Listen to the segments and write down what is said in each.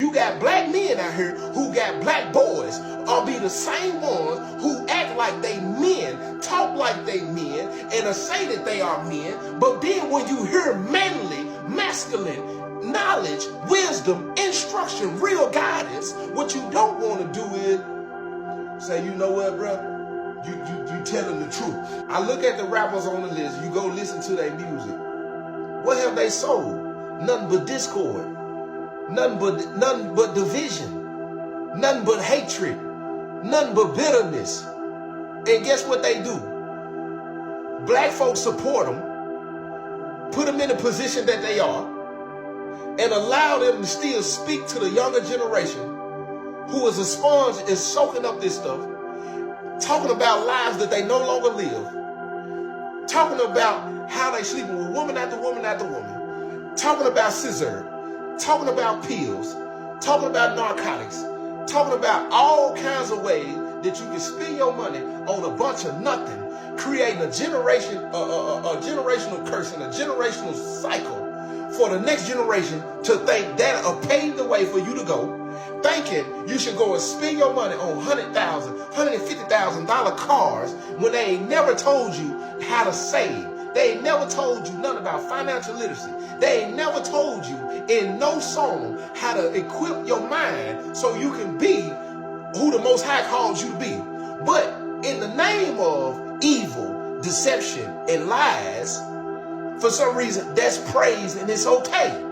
You got black men out here who got black boys, or be the same ones who act like they men, talk like they men, and say that they are men. But then when you hear manly, masculine, knowledge, wisdom, instruction, real guidance, what you don't want to do is say, you know what, bro? You telling the truth. I look at the rappers on the list. You go listen to their music. What have they sold? Nothing but discord. Nothing but division. Nothing but hatred. Nothing but bitterness. And guess what they do? Black folks support them, put them in the position that they are, and allow them to still speak to the younger generation who is a sponge, is soaking up this stuff, talking about lives that they no longer live, talking about how they sleeping with woman after woman after woman, talking about scissor, talking about pills, talking about narcotics, talking about all kinds of ways that you can spend your money on a bunch of nothing, creating a generation, a generational curse and a generational cycle for the next generation to think that'll pave the way for you to go, thinking you should go and spend your money on $100,000, $150,000 cars when they ain't never told you how to save. They ain't never told you nothing about financial literacy. They ain't never told you in no song how to equip your mind so you can be who the Most High calls you to be. But in the name of evil, deception, and lies, for some reason, that's praise and it's okay.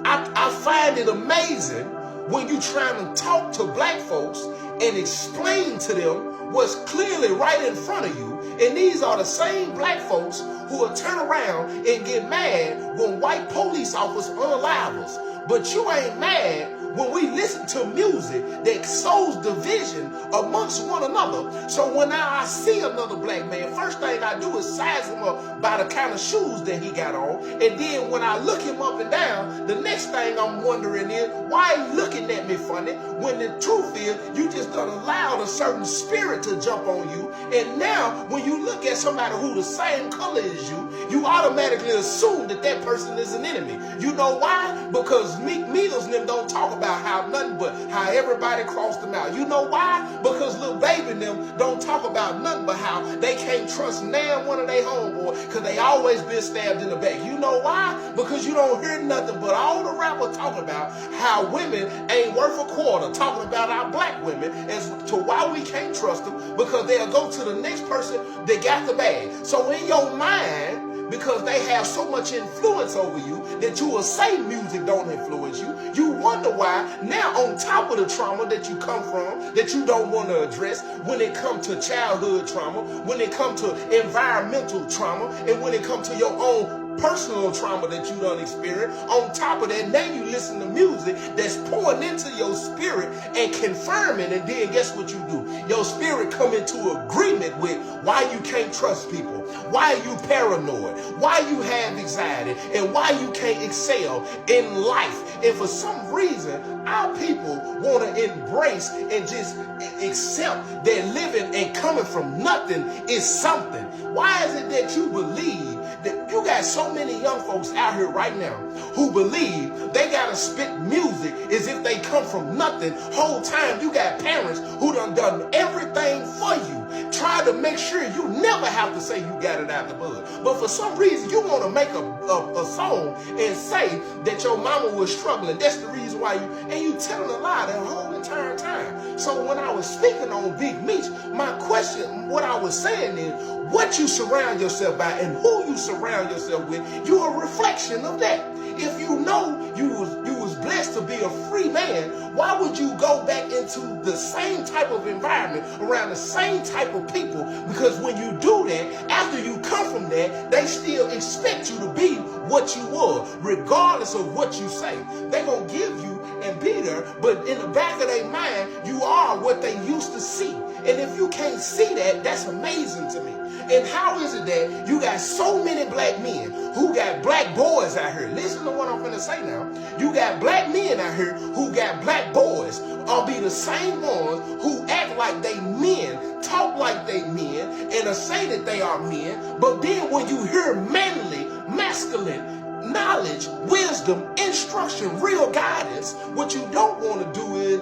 I find it amazing when you trying to talk to black folks and explain to them what's clearly right in front of you. And these are the same black folks who will turn around and get mad when white police officers unalive us. But you ain't mad when we listen to music that sows division amongst one another. So when I see another black man, first thing I do is size him up by the kind of shoes that he got on. And then when I look him up and down, the next thing I'm wondering is, why are you looking at me funny? When the truth is, you just done allowed a certain spirit to jump on you. And now, when you look at somebody who the same color as you automatically assume that that person is an enemy. You know why? Because Meek Mills and them don't talk about how nothing but how everybody crossed them out. You know why? Because Lil Baby and them don't talk about nothing but how they can't trust nan one of their homeboys because they always been stabbed in the back. You know why? Because you don't hear nothing but all the rappers talking about how women ain't worth a quarter, talking about our black women as to why we can't trust them, because they'll go to the next person that got the bag. So in your mind, because they have so much influence over you that you will say music don't influence you, you wonder why now, on top of the trauma that you come from, that you don't want to address, when it comes to childhood trauma, when it comes to environmental trauma, and when it comes to your own personal trauma that you done experience, on top of that, now you listen to music that's pouring into your spirit and confirming, and then guess what you do? Your spirit come into agreement with why you can't trust people, why you paranoid, why you have anxiety, and why you can't excel in life. And for some reason, our people want to embrace and just accept that living and coming from nothing is something. Why is it that you believe that you got so many young folks out here right now who believe they gotta spit music as if they come from nothing? Whole time you got parents who done everything for you, try to make sure you never have to say you got it out the mud. But for some reason you want to make a song and say that your mama was struggling. That's the reason why you telling a lie the whole entire time. So when I was speaking on Big Meech, my question, what I was saying is, what you surround yourself by and who you surround yourself with, you're a reflection of that. If you know you was blessed to be a free man, why would you go back into the same type of environment around the same type of people? Because when you do that, after you come from that, they still expect you to be what you were, regardless of what you say. They're going to give you and be there, but in the back of their mind, you are what they used to see. And if you can't see that, that's amazing to me. And how is it that you got so many black men who got black boys out here? Listen to what I'm going to say now. You got black men out here who got black boys, or be the same ones who act like they men, talk like they men, and say that they are men. But then when you hear manly, masculine, knowledge, wisdom, instruction, real guidance. What you don't want to do is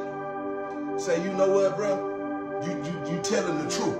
say, you know what, bro? You telling the truth.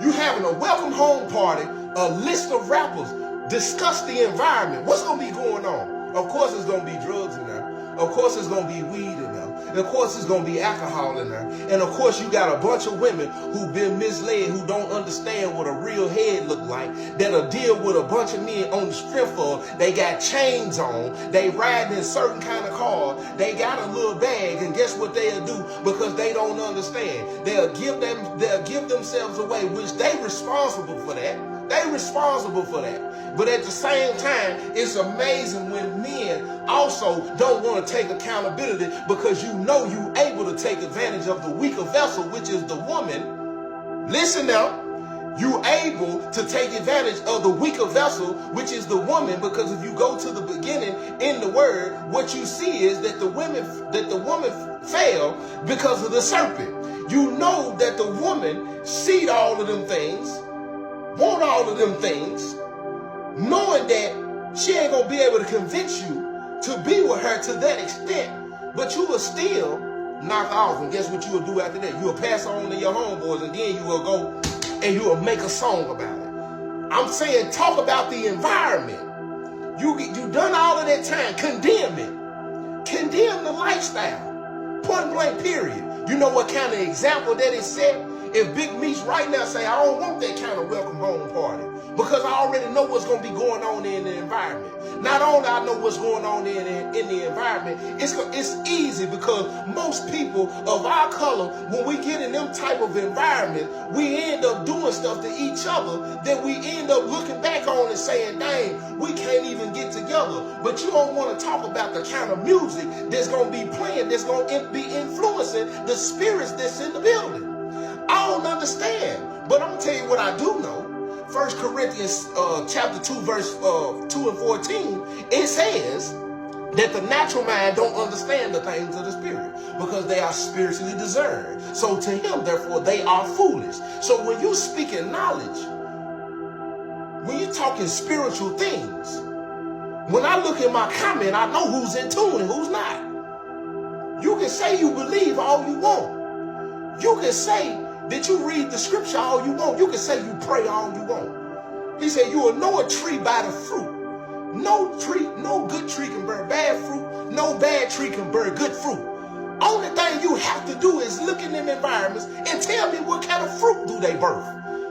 You having a welcome home party, a list of rappers, discuss the environment. What's going to be going on? Of course it's going to be drugs in there. Of course it's going to be weed in there. And of course it's going to be alcohol in there. And of course you got a bunch of women who've been misled, who don't understand what a real head look like, that'll deal with a bunch of men on the strip of, they got chains on, they riding in certain kind of cars, they got a little bag, and guess what they'll do? Because they don't understand. They'll give themselves away, which they responsible for that. They responsible for that. But at the same time, it's amazing when men also don't want to take accountability, because you know you able to take advantage of the weaker vessel, which is the woman. Listen now. You able to take advantage of the weaker vessel, which is the woman, because if you go to the beginning in the word, what you see is that the woman fell because of the serpent. You know that the woman seed all of them things, want all of them things, knowing that she ain't gonna be able to convince you to be with her to that extent, but you will still knock off. And guess what you will do after that? You will pass on to your homeboys, and then you will go and you will make a song about it. I'm saying, talk about the environment. You done all of that time. Condemn it. Condemn the lifestyle. Point blank, period. You know what kind of example that is set? If Big Meech right now say, I don't want that kind of welcome home party, because I already know what's going to be going on in the environment. Not only I know what's going on in the environment, it's easy, because most people of our color, when we get in them type of environment, we end up doing stuff to each other that we end up looking back on and saying, dang, we can't even get together. But you don't want to talk about the kind of music that's going to be playing, that's going to be influencing the spirits that's in the building. I don't understand, but I'm going to tell you what I do know. 1 Corinthians chapter 2, verse 2 and 14, it says that the natural mind don't understand the things of the spirit, because they are spiritually discerned. So to him, therefore, they are foolish. So when you speak in knowledge, when you're talking spiritual things, when I look at my comment, I know who's in tune and who's not. You can say you believe all you want. You can say that you read the scripture all you want. You can say you pray all you want. He said you will know a tree by the fruit. No good tree can bear bad fruit. No bad tree can bear good fruit. Only thing you have to do is look in them environments and tell me what kind of fruit do they birth.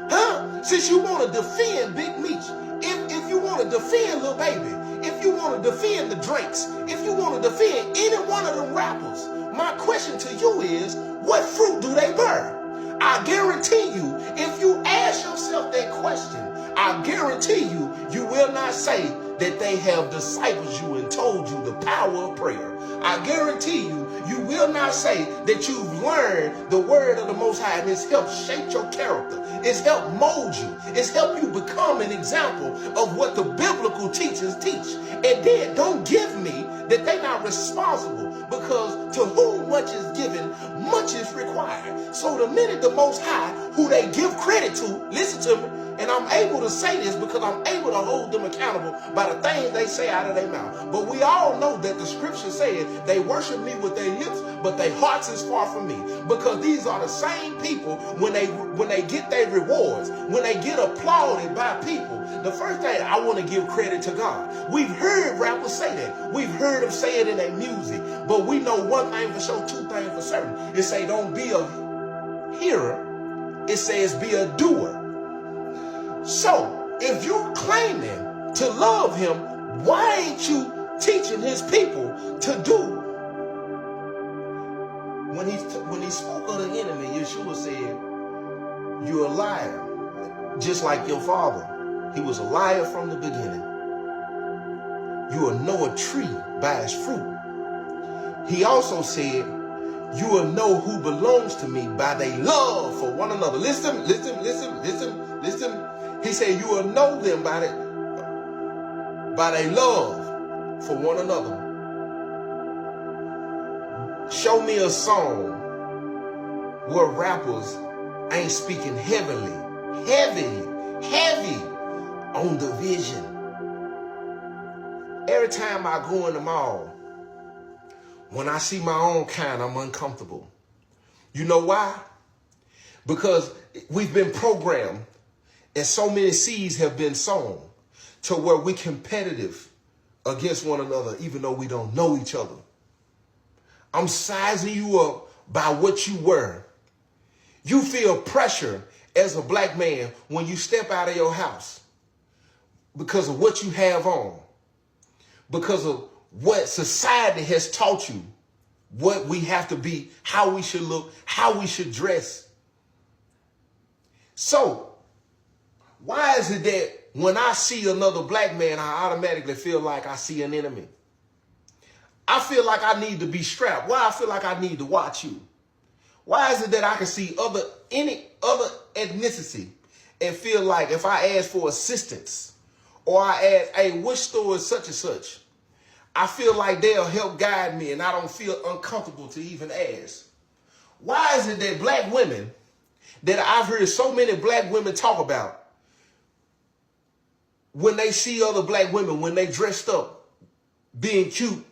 Huh? Since you want to defend Big Meech, if you want to defend Lil Baby, if you want to defend the Drakes, if you want to defend any one of them rappers, my question to you is, what fruit do they bear? I guarantee you, if you ask yourself that question, I guarantee you, you will not say that they have discipled you and told you the power of prayer. I guarantee you, you will not say that you've learned the word of the Most High and it's helped shape your character. It's helped mold you. It's helped you become an example of what the biblical teachers teach. And then don't give me that they're not responsible, because to whom much is given, much is required. So the minute the Most High, who they give credit to, listen to me, and I'm able to say this because I'm able to hold them accountable by the things they say out of their mouth. But we all know that the scripture says they worship me with their lips, but their hearts is far from me. Because these are the same people, when they get their rewards, when they get applauded by people, the first thing, I want to give credit to God. We've heard rappers say that. We've heard them say it in their music. But we know one thing for sure, two things for certain. It say don't be a hearer. It says be a doer. So, if you're claiming to love him, why ain't you teaching his people to do? When he spoke of the enemy, Yeshua said, you're a liar, just like your father. He was a liar from the beginning. You will know a tree by its fruit. He also said, you will know who belongs to me by their love for one another. Listen. He said, you will know them by their love for one another. Show me a song where rappers ain't speaking heavy on the vision. Every time I go in the mall, when I see my own kind, I'm uncomfortable. You know why? Because we've been programmed and so many seeds have been sown to where we're competitive against one another, even though we don't know each other. I'm sizing you up by what you were. You feel pressure as a black man when you step out of your house because of what you have on, because of what society has taught you, what we have to be, how we should look, how we should dress. So, why is it that when I see another black man, I automatically feel like I see an enemy? I feel like I need to be strapped. Why I feel like I need to watch you? Why is it that I can see any other ethnicity and feel like if I ask for assistance or I ask, hey, which store is such and such, I feel like they'll help guide me and I don't feel uncomfortable to even ask? Why is it that black women, that I've heard so many black women talk about, when they see other black women, when they dressed up, being cute,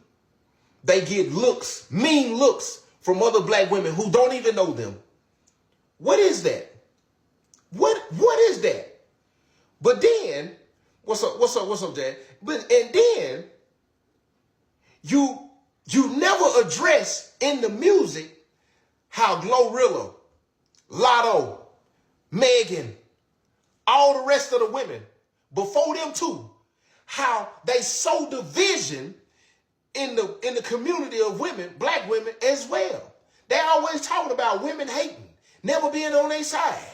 they get looks, mean looks from other black women who don't even know them? What is that? What is that? But then, what's up, Dad? And then you never address in the music how Glorilla, Lotto, Megan, all the rest of the women before them too, how they sow division in the community of women, black women as well. They always talking about women hating, never being on their side.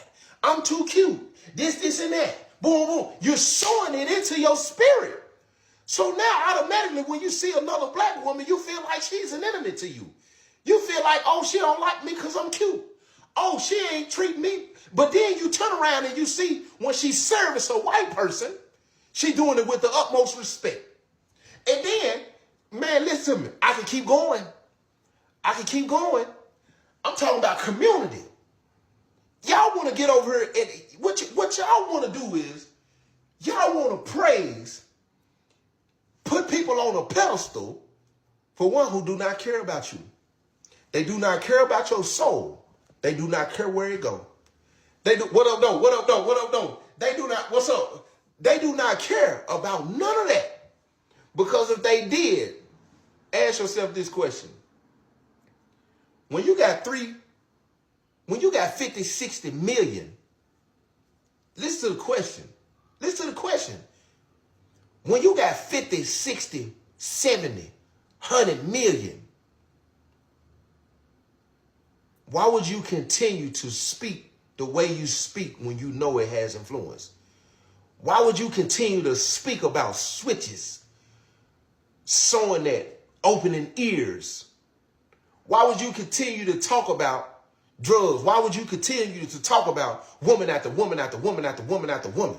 I'm too cute. This, and that. Boom, boom. You're sowing it into your spirit. So now automatically when you see another black woman, you feel like she's an enemy to you. You feel like, oh, she don't like me because I'm cute. Oh, she ain't treat me. But then you turn around and you see when she service a white person, she doing it with the utmost respect. And then, man, listen to me. I can keep going. I'm talking about community. Y'all want to get over here and what y'all want to do is y'all want to praise, put people on a pedestal for one who do not care about you. They do not care about your soul. They do not care where it go. They do, what up, though? They do not, what's up? They do not care about none of that. Because if they did, ask yourself this question. When you got 50, 60 million, listen to the question. When you got 50, 60, 70, 100 million, why would you continue to speak the way you speak when you know it has influence? Why would you continue to speak about switches, sewing that, opening ears? Why would you continue to talk about drugs? Why would you continue to talk about woman after woman after woman after woman after woman?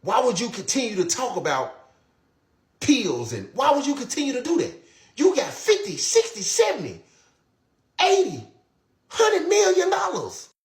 Why would you continue to talk about pills? And why would you continue to do that? You got 50, 60, 70, 80, $100 million.